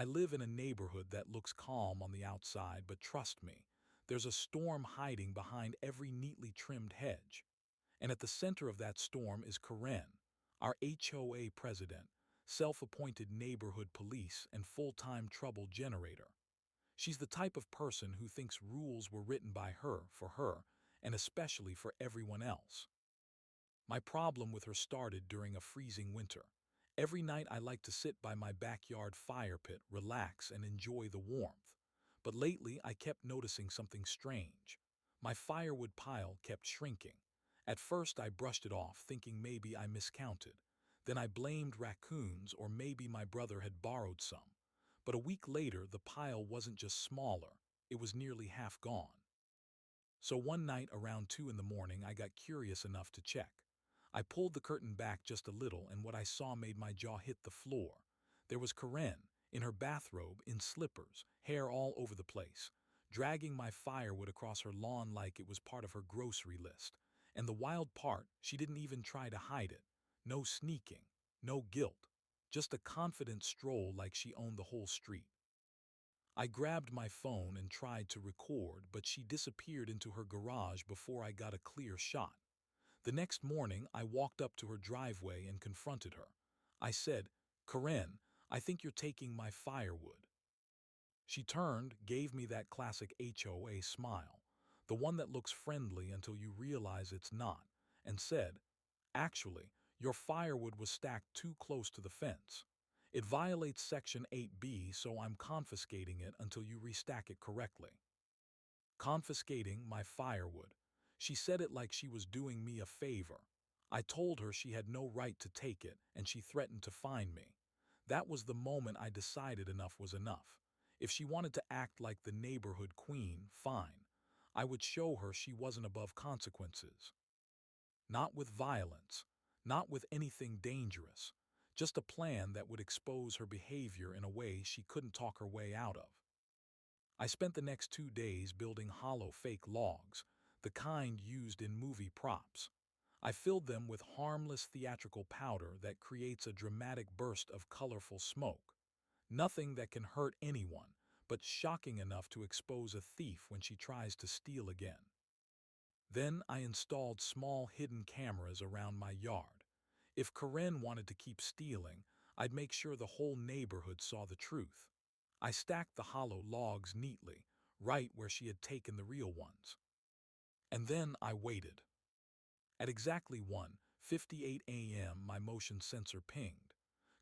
I live in a neighborhood that looks calm on the outside, but trust me, there's a storm hiding behind every neatly trimmed hedge. And at the center of that storm is Karen, our HOA president, self-appointed neighborhood police and full-time trouble generator. She's the type of person who thinks rules were written by her, for her, and especially for everyone else. My problem with her started during a freezing winter. Every night I like to sit by my backyard fire pit, relax, and enjoy the warmth. But lately I kept noticing something strange. My firewood pile kept shrinking. At first I brushed it off, thinking maybe I miscounted. Then I blamed raccoons or maybe my brother had borrowed some. But a week later the pile wasn't just smaller, it was nearly half gone. So one night around 2 in the morning I got curious enough to check. I pulled the curtain back just a little and what I saw made my jaw hit the floor. There was Karen, in her bathrobe, in slippers, hair all over the place, dragging my firewood across her lawn like it was part of her grocery list. And the wild part, she didn't even try to hide it. No sneaking, no guilt, just a confident stroll like she owned the whole street. I grabbed my phone and tried to record, but she disappeared into her garage before I got a clear shot. The next morning, I walked up to her driveway and confronted her. I said, "Karen, I think you're taking my firewood." She turned, gave me that classic HOA smile, the one that looks friendly until you realize it's not, and said, "Actually, your firewood was stacked too close to the fence. It violates Section 8B, so I'm confiscating it until you restack it correctly." Confiscating my firewood. She said it like she was doing me a favor. I told her she had no right to take it, and she threatened to fine me. That was the moment I decided enough was enough. If she wanted to act like the neighborhood queen, fine. I would show her she wasn't above consequences. Not with violence, not with anything dangerous, just a plan that would expose her behavior in a way she couldn't talk her way out of. I spent the next 2 days building hollow fake logs, the kind used in movie props. I filled them with harmless theatrical powder that creates a dramatic burst of colorful smoke. Nothing that can hurt anyone, but shocking enough to expose a thief when she tries to steal again. Then I installed small hidden cameras around my yard. If Karen wanted to keep stealing, I'd make sure the whole neighborhood saw the truth. I stacked the hollow logs neatly, right where she had taken the real ones. And then I waited. At exactly 1:58 a.m. my motion sensor pinged.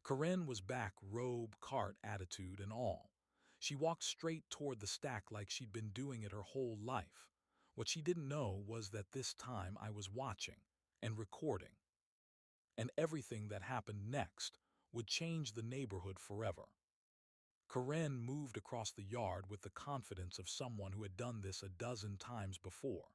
Karen was back, robe, cart, attitude, and all. She walked straight toward the stack like she'd been doing it her whole life. What she didn't know was that this time I was watching and recording. And everything that happened next would change the neighborhood forever. Karen moved across the yard with the confidence of someone who had done this a dozen times before.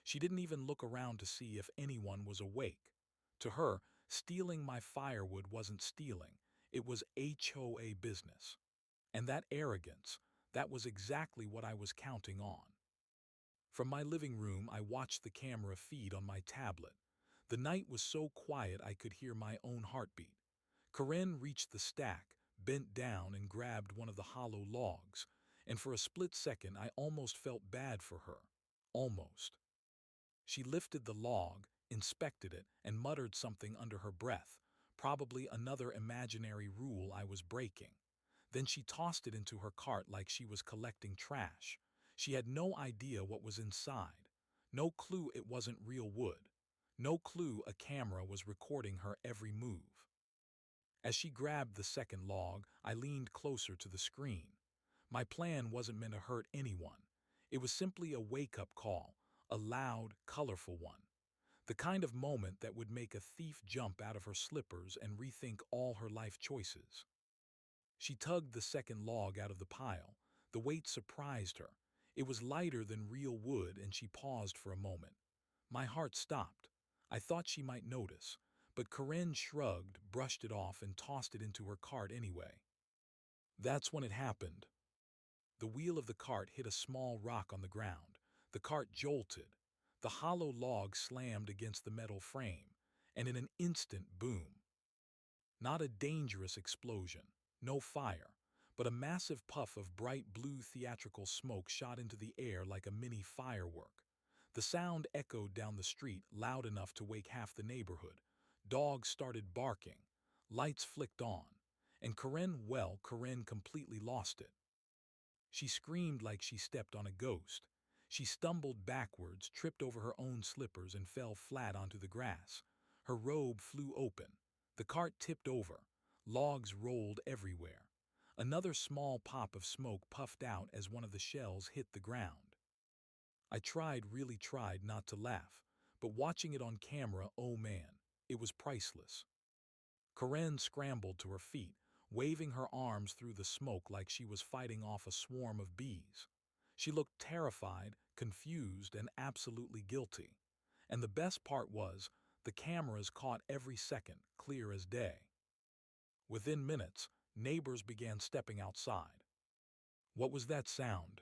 She didn't even look around to see if anyone was awake. To her, stealing my firewood wasn't stealing, it was HOA business. And that arrogance, that was exactly what I was counting on. From my living room, I watched the camera feed on my tablet. The night was so quiet I could hear my own heartbeat. Karen reached the stack, bent down and grabbed one of the hollow logs, and for a split second I almost felt bad for her. Almost. She lifted the log, inspected it, and muttered something under her breath, probably another imaginary rule I was breaking. Then she tossed it into her cart like she was collecting trash. She had no idea what was inside. No clue it wasn't real wood. No clue a camera was recording her every move. As she grabbed the second log, I leaned closer to the screen. My plan wasn't meant to hurt anyone. It was simply a wake-up call, a loud, colorful one. The kind of moment that would make a thief jump out of her slippers and rethink all her life choices. She tugged the second log out of the pile. The weight surprised her. It was lighter than real wood, and she paused for a moment. My heart stopped. I thought she might notice, but Karen shrugged, brushed it off, and tossed it into her cart anyway. That's when it happened. The wheel of the cart hit a small rock on the ground. The cart jolted. The hollow log slammed against the metal frame, and in an instant, boom. Not a dangerous explosion, no fire, but a massive puff of bright blue theatrical smoke shot into the air like a mini firework. The sound echoed down the street loud enough to wake half the neighborhood. Dogs started barking, lights flicked on, and Karen completely lost it. She screamed like she stepped on a ghost. She stumbled backwards, tripped over her own slippers, and fell flat onto the grass. Her robe flew open. The cart tipped over. Logs rolled everywhere. Another small pop of smoke puffed out as one of the shells hit the ground. I really tried not to laugh, but watching it on camera, oh man, it was priceless. Karen scrambled to her feet, waving her arms through the smoke like she was fighting off a swarm of bees. She looked terrified, confused, and absolutely guilty. And the best part was, the cameras caught every second, clear as day. Within minutes, neighbors began stepping outside. What was that sound?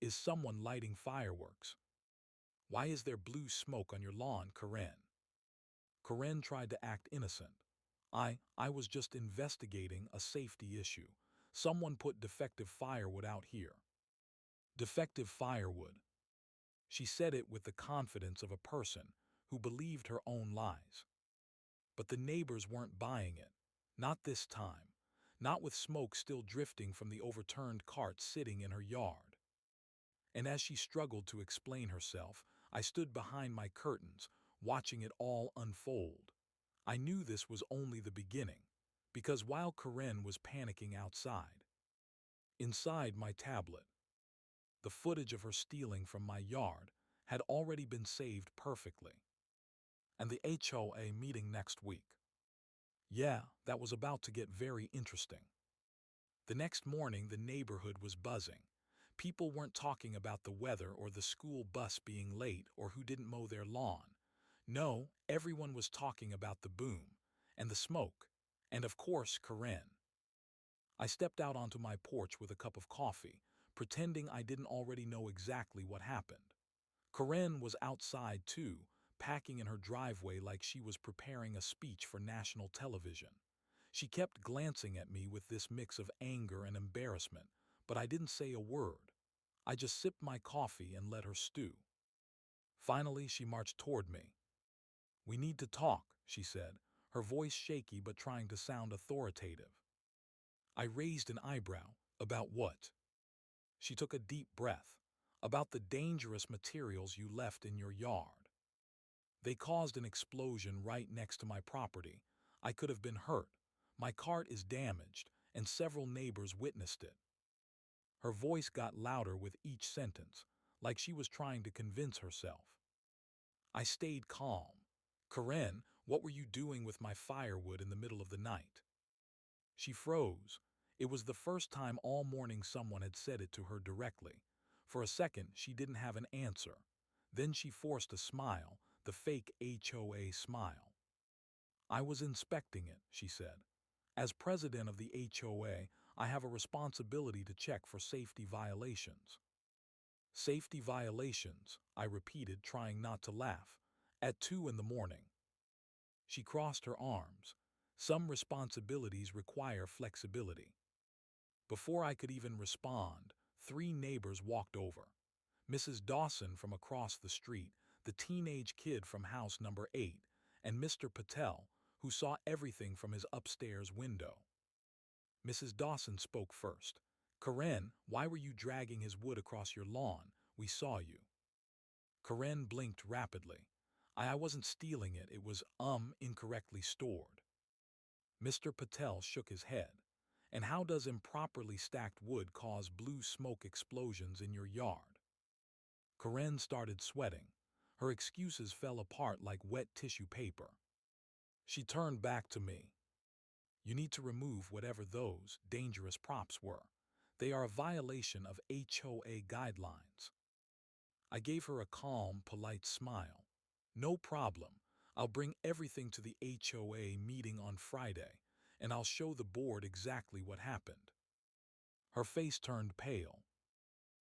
Is someone lighting fireworks? Why is there blue smoke on your lawn, Karen? Karen tried to act innocent. I was just investigating a safety issue. Someone put defective firewood out here. Defective firewood. She said it with the confidence of a person who believed her own lies. But the neighbors weren't buying it. Not this time. Not with smoke still drifting from the overturned cart sitting in her yard. And as she struggled to explain herself, I stood behind my curtains, watching it all unfold. I knew this was only the beginning, because while Karen was panicking outside, inside my tablet, the footage of her stealing from my yard had already been saved perfectly. And the HOA meeting next week. Yeah, that was about to get very interesting. The next morning, the neighborhood was buzzing. People weren't talking about the weather or the school bus being late or who didn't mow their lawn. No, everyone was talking about the boom and the smoke, and of course, Karen. I stepped out onto my porch with a cup of coffee, pretending I didn't already know exactly what happened. Karen was outside too, packing in her driveway like she was preparing a speech for national television. She kept glancing at me with this mix of anger and embarrassment, but I didn't say a word. I just sipped my coffee and let her stew. Finally, she marched toward me. "We need to talk," she said, her voice shaky but trying to sound authoritative. I raised an eyebrow. "About what?" She took a deep breath. "About the dangerous materials you left in your yard. They caused an explosion right next to my property. I could have been hurt. My cart is damaged, and several neighbors witnessed it." Her voice got louder with each sentence, like she was trying to convince herself. I stayed calm. "Karen, what were you doing with my firewood in the middle of the night?" She froze. It was the first time all morning someone had said it to her directly. For a second, she didn't have an answer. Then she forced a smile, the fake HOA smile. "I was inspecting it," she said. "As president of the HOA, I have a responsibility to check for safety violations." "Safety violations," I repeated, trying not to laugh. "At 2 in the morning." She crossed her arms. "Some responsibilities require flexibility." Before I could even respond, 3 neighbors walked over. Mrs. Dawson from across the street, the teenage kid from house number 8, and Mr. Patel, who saw everything from his upstairs window. Mrs. Dawson spoke first. "Karen, why were you dragging his wood across your lawn? We saw you." Karen blinked rapidly. I wasn't stealing it, it was, incorrectly stored." Mr. Patel shook his head. "And how does improperly stacked wood cause blue smoke explosions in your yard?" Karen started sweating. Her excuses fell apart like wet tissue paper. She turned back to me. "You need to remove whatever those dangerous props were. They are a violation of HOA guidelines." I gave her a calm, polite smile. "No problem. I'll bring everything to the HOA meeting on Friday, and I'll show the board exactly what happened." Her face turned pale.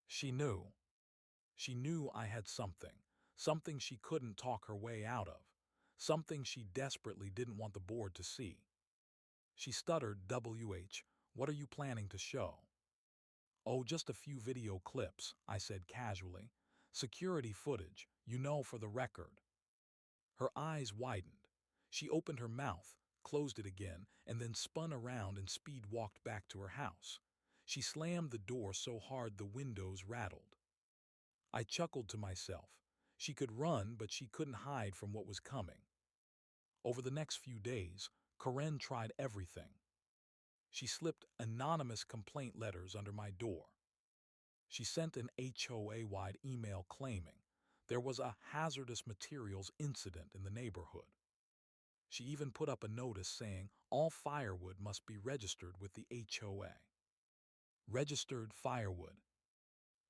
She knew. She knew I had something she couldn't talk her way out of, something she desperately didn't want the board to see. She stuttered, What are you planning to show? Oh, just a few video clips, I said casually. Security footage, for the record. Her eyes widened. She opened her mouth, closed it again, and then spun around and speed walked back to her house. She slammed the door so hard the windows rattled. I chuckled to myself. She could run, but she couldn't hide from what was coming. Over the next few days, Karen tried everything. She slipped anonymous complaint letters under my door. She sent an HOA-wide email claiming there was a hazardous materials incident in the neighborhood. She even put up a notice saying all firewood must be registered with the HOA. Registered firewood.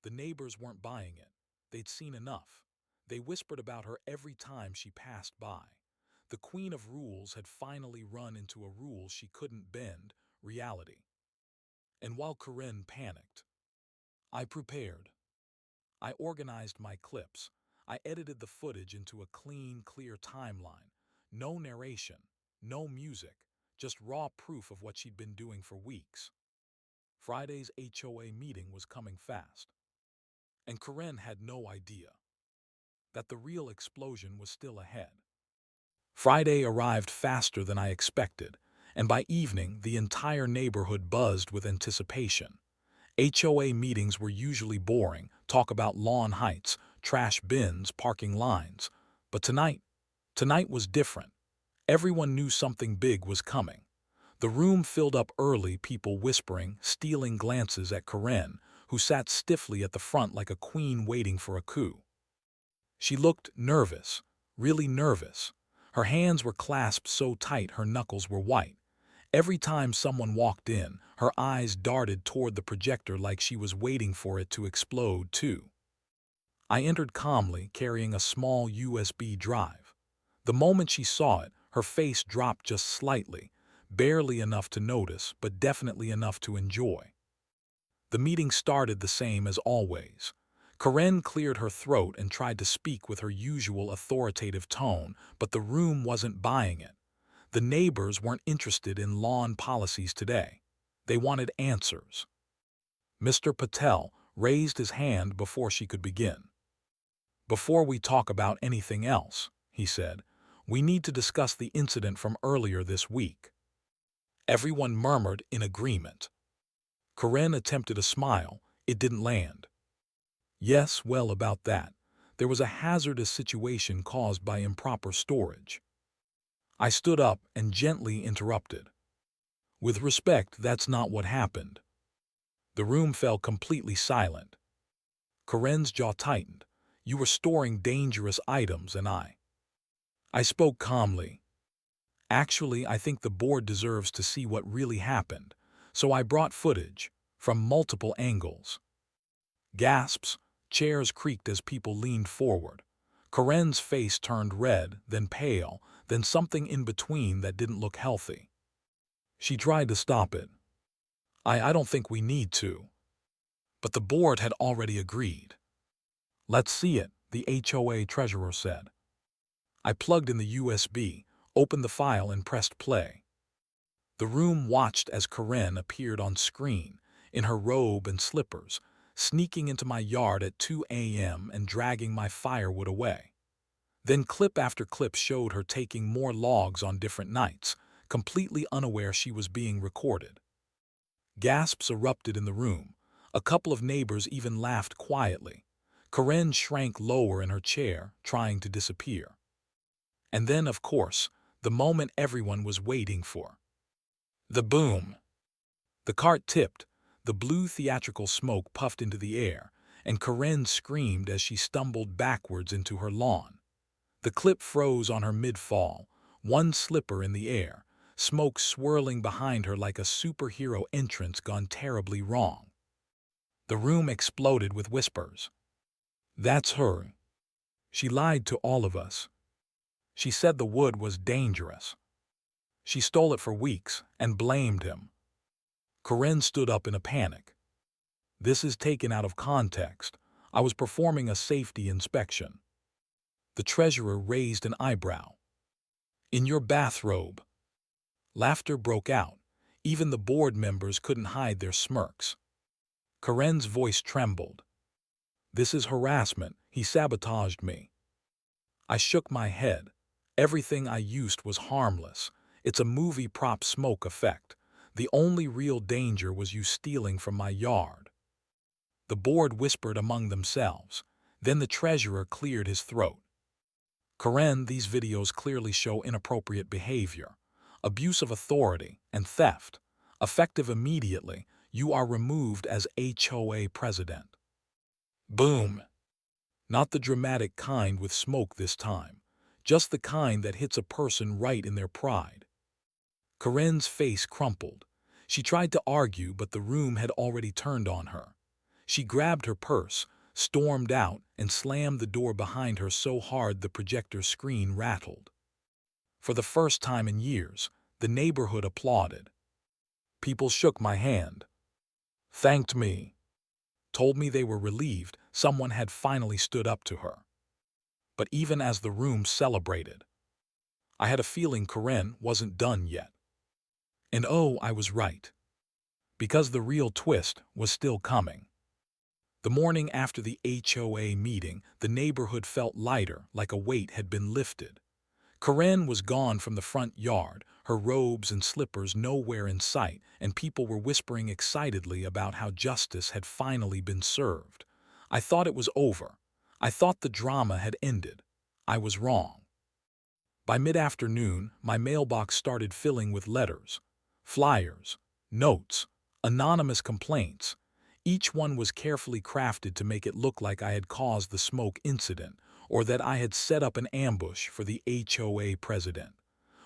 The neighbors weren't buying it. They'd seen enough. They whispered about her every time she passed by. The queen of rules had finally run into a rule she couldn't bend, reality. And while Corinne panicked, I prepared. I organized my clips. I edited the footage into a clean, clear timeline. No narration, no music, just raw proof of what she'd been doing for weeks. Friday's HOA meeting was coming fast. And Corinne had no idea that the real explosion was still ahead. Friday arrived faster than I expected, and by evening the entire neighborhood buzzed with anticipation. HOA meetings were usually boring, talk about lawn heights, trash bins, parking lines. But tonight was different. Everyone knew something big was coming. The room filled up early, people whispering, stealing glances at Corinne, who sat stiffly at the front like a queen waiting for a coup. She looked nervous, really nervous. Her hands were clasped so tight her knuckles were white. Every time someone walked in, her eyes darted toward the projector like she was waiting for it to explode too. I entered calmly, carrying a small USB drive. The moment she saw it, her face dropped just slightly, barely enough to notice, but definitely enough to enjoy. The meeting started the same as always. Karen cleared her throat and tried to speak with her usual authoritative tone, but the room wasn't buying it. The neighbors weren't interested in lawn policies today. They wanted answers. Mr. Patel raised his hand before she could begin. "Before we talk about anything else," he said, "we need to discuss the incident from earlier this week." Everyone murmured in agreement. Karen attempted a smile. It didn't land. "Yes, well, about that. There was a hazardous situation caused by improper storage." I stood up and gently interrupted. "With respect, that's not what happened." The room fell completely silent. Karen's jaw tightened. "You were storing dangerous items and I spoke calmly. "Actually, I think the board deserves to see what really happened, so I brought footage from multiple angles." Gasps, chairs creaked as people leaned forward. Karen's face turned red, then pale, then something in between that didn't look healthy. She tried to stop it. I don't think we need to." But the board had already agreed. "Let's see it," the HOA treasurer said. I plugged in the USB, opened the file and pressed play. The room watched as Karen appeared on screen, in her robe and slippers, sneaking into my yard at 2 a.m. and dragging my firewood away. Then clip after clip showed her taking more logs on different nights, completely unaware she was being recorded. Gasps erupted in the room. A couple of neighbors even laughed quietly. Karen shrank lower in her chair, trying to disappear. And then, of course, the moment everyone was waiting for. The boom. The cart tipped, the blue theatrical smoke puffed into the air, and Karen screamed as she stumbled backwards into her lawn. The clip froze on her mid-fall, one slipper in the air, smoke swirling behind her like a superhero entrance gone terribly wrong. The room exploded with whispers. "That's her. She lied to all of us. She said the wood was dangerous. She stole it for weeks and blamed him." Karen stood up in a panic. "This is taken out of context. I was performing a safety inspection." The treasurer raised an eyebrow. "In your bathrobe." Laughter broke out. Even the board members couldn't hide their smirks. Karen's voice trembled. "This is harassment. He sabotaged me." I shook my head. Everything I used was harmless. It's a movie prop smoke effect. The only real danger was you stealing from my yard. The board whispered among themselves. Then the treasurer cleared his throat. "Karen, these videos clearly show inappropriate behavior, abuse of authority, and theft. Effective immediately, you are removed as HOA president." Boom! Not the dramatic kind with smoke this time, just the kind that hits a person right in their pride. Karen's face crumpled. She tried to argue, but the room had already turned on her. She grabbed her purse, stormed out, and slammed the door behind her so hard the projector screen rattled. For the first time in years, the neighborhood applauded. People shook my hand, thanked me, told me they were relieved someone had finally stood up to her. But even as the room celebrated, I had a feeling Karen wasn't done yet. And oh, I was right. Because the real twist was still coming. The morning after the HOA meeting, the neighborhood felt lighter, like a weight had been lifted. Karen was gone from the front yard, her robes and slippers nowhere in sight, and people were whispering excitedly about how justice had finally been served. I thought it was over. I thought the drama had ended. I was wrong. By mid-afternoon, my mailbox started filling with letters, flyers, notes, anonymous complaints. Each one was carefully crafted to make it look like I had caused the smoke incident, or that I had set up an ambush for the HOA president.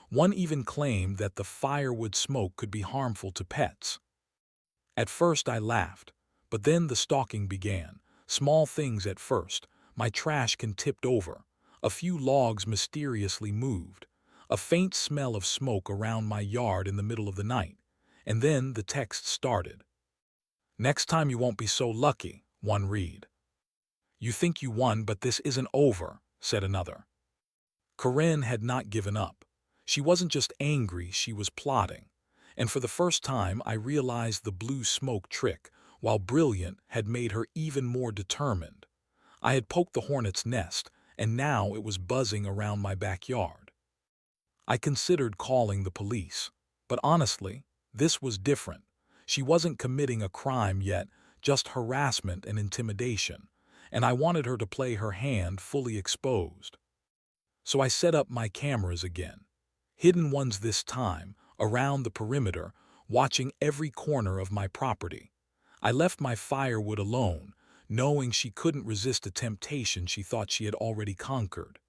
One even claimed that the firewood smoke could be harmful to pets. At first I laughed, but then the stalking began. Small things at first. My trash can tipped over. A few logs mysteriously moved. A faint smell of smoke around my yard in the middle of the night. And then the text started. "Next time you won't be so lucky," one read. "You think you won, but this isn't over," said another. Karen had not given up. She wasn't just angry, she was plotting. And for the first time, I realized the blue smoke trick, while brilliant, had made her even more determined. I had poked the hornet's nest, and now it was buzzing around my backyard. I considered calling the police. But honestly, this was different. She wasn't committing a crime yet, just harassment and intimidation. And I wanted her to play her hand fully exposed. So I set up my cameras again. Hidden ones this time, around the perimeter, watching every corner of my property. I left my firewood alone, knowing she couldn't resist a temptation she thought she had already conquered.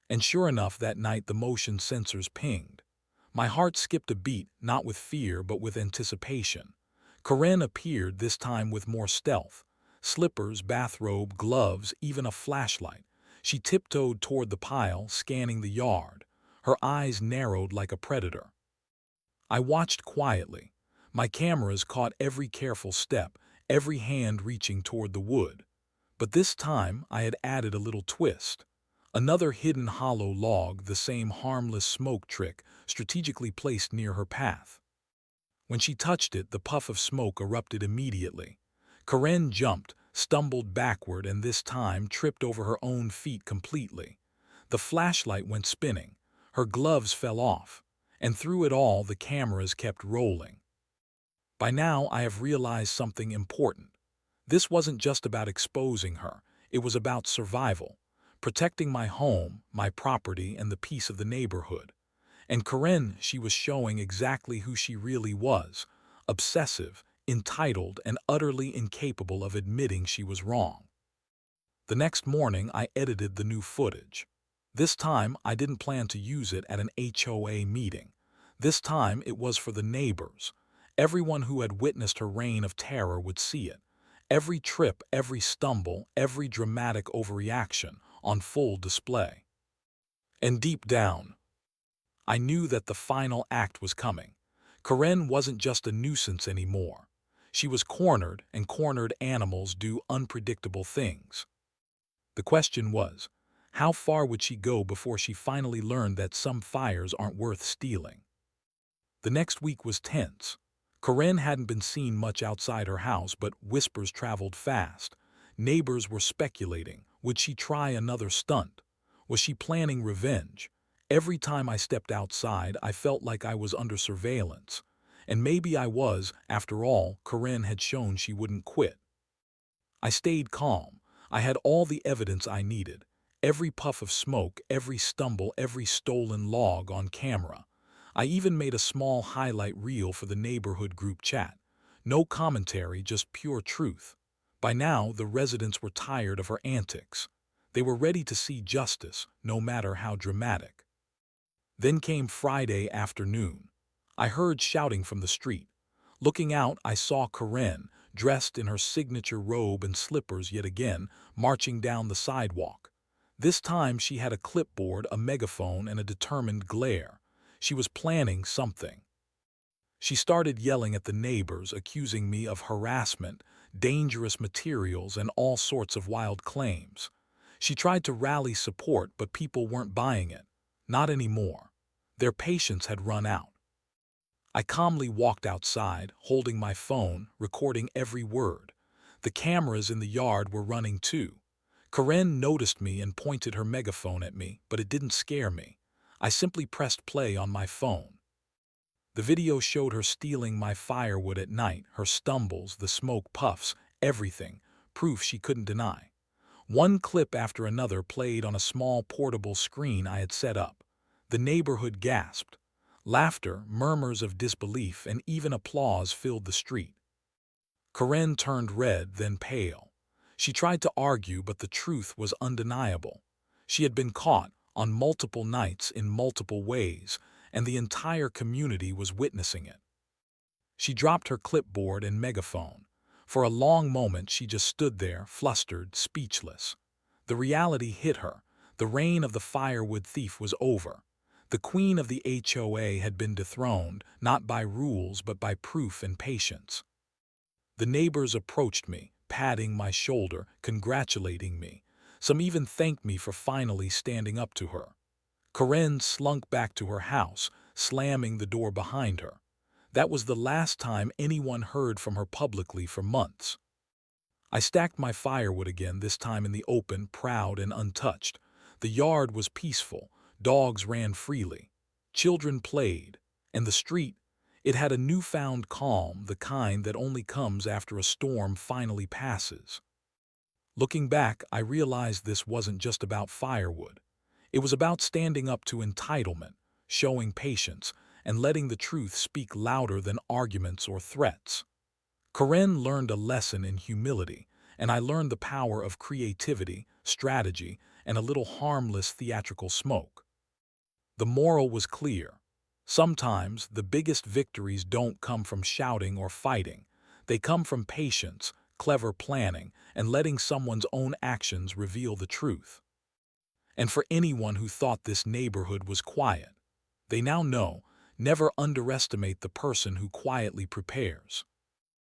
And sure enough, that night the motion sensors pinged. My heart skipped a beat, not with fear but with anticipation. Karen appeared, this time with more stealth. Slippers, bathrobe, gloves, even a flashlight. She tiptoed toward the pile, scanning the yard. Her eyes narrowed like a predator. I watched quietly. My cameras caught every careful step, every hand reaching toward the wood. But this time I had added a little twist. Another hidden hollow log, the same harmless smoke trick, strategically placed near her path. When she touched it, the puff of smoke erupted immediately. Karen jumped, stumbled backward, and this time tripped over her own feet completely. The flashlight went spinning. Her gloves fell off. And through it all, the cameras kept rolling. By now, I have realized something important. This wasn't just about exposing her. It was about survival. Protecting my home, my property, and the peace of the neighborhood. And Karen, she was showing exactly who she really was. Obsessive, entitled, and utterly incapable of admitting she was wrong. The next morning, I edited the new footage. This time, I didn't plan to use it at an HOA meeting. This time, it was for the neighbors. Everyone who had witnessed her reign of terror would see it. Every trip, every stumble, every dramatic overreaction on full display. And deep down, I knew that the final act was coming. Karen wasn't just a nuisance anymore. She was cornered, and cornered animals do unpredictable things. The question was, how far would she go before she finally learned that some fires aren't worth stealing? The next week was tense. Karen hadn't been seen much outside her house, but whispers traveled fast. Neighbors were speculating. Would she try another stunt? Was she planning revenge? Every time I stepped outside, I felt like I was under surveillance. And maybe I was. After all, Karen had shown she wouldn't quit. I stayed calm. I had all the evidence I needed. Every puff of smoke, every stumble, every stolen log on camera. I even made a small highlight reel for the neighborhood group chat. No commentary, just pure truth. By now, the residents were tired of her antics. They were ready to see justice, no matter how dramatic. Then came Friday afternoon. I heard shouting from the street. Looking out, I saw Karen, dressed in her signature robe and slippers yet again, marching down the sidewalk. This time she had a clipboard, a megaphone, and a determined glare. She was planning something. She started yelling at the neighbors, accusing me of harassment, dangerous materials, and all sorts of wild claims. She tried to rally support, but people weren't buying it. Not anymore. Their patience had run out. I calmly walked outside, holding my phone, recording every word. The cameras in the yard were running too. Karen noticed me and pointed her megaphone at me, but it didn't scare me. I simply pressed play on my phone. The video showed her stealing my firewood at night, her stumbles, the smoke puffs, everything, proof she couldn't deny. One clip after another played on a small portable screen I had set up. The neighborhood gasped. Laughter, murmurs of disbelief, and even applause filled the street. Karen turned red, then pale. She tried to argue, but the truth was undeniable. She had been caught on multiple nights in multiple ways, and the entire community was witnessing it. She dropped her clipboard and megaphone. For a long moment she just stood there, flustered, speechless. The reality hit her. The reign of the firewood thief was over. The queen of the HOA had been dethroned, not by rules but by proof and patience. The neighbors approached me, patting my shoulder, congratulating me. Some even thanked me for finally standing up to her. Karen slunk back to her house, slamming the door behind her. That was the last time anyone heard from her publicly for months. I stacked my firewood again, this time in the open, proud and untouched. The yard was peaceful. Dogs ran freely. Children played. And the street, it had a newfound calm, the kind that only comes after a storm finally passes. Looking back, I realized this wasn't just about firewood. It was about standing up to entitlement, showing patience, and letting the truth speak louder than arguments or threats. Karen learned a lesson in humility, and I learned the power of creativity, strategy, and a little harmless theatrical smoke. The moral was clear. Sometimes the biggest victories don't come from shouting or fighting. They come from patience, clever planning, and letting someone's own actions reveal the truth. And for anyone who thought this neighborhood was quiet, they now know, never underestimate the person who quietly prepares.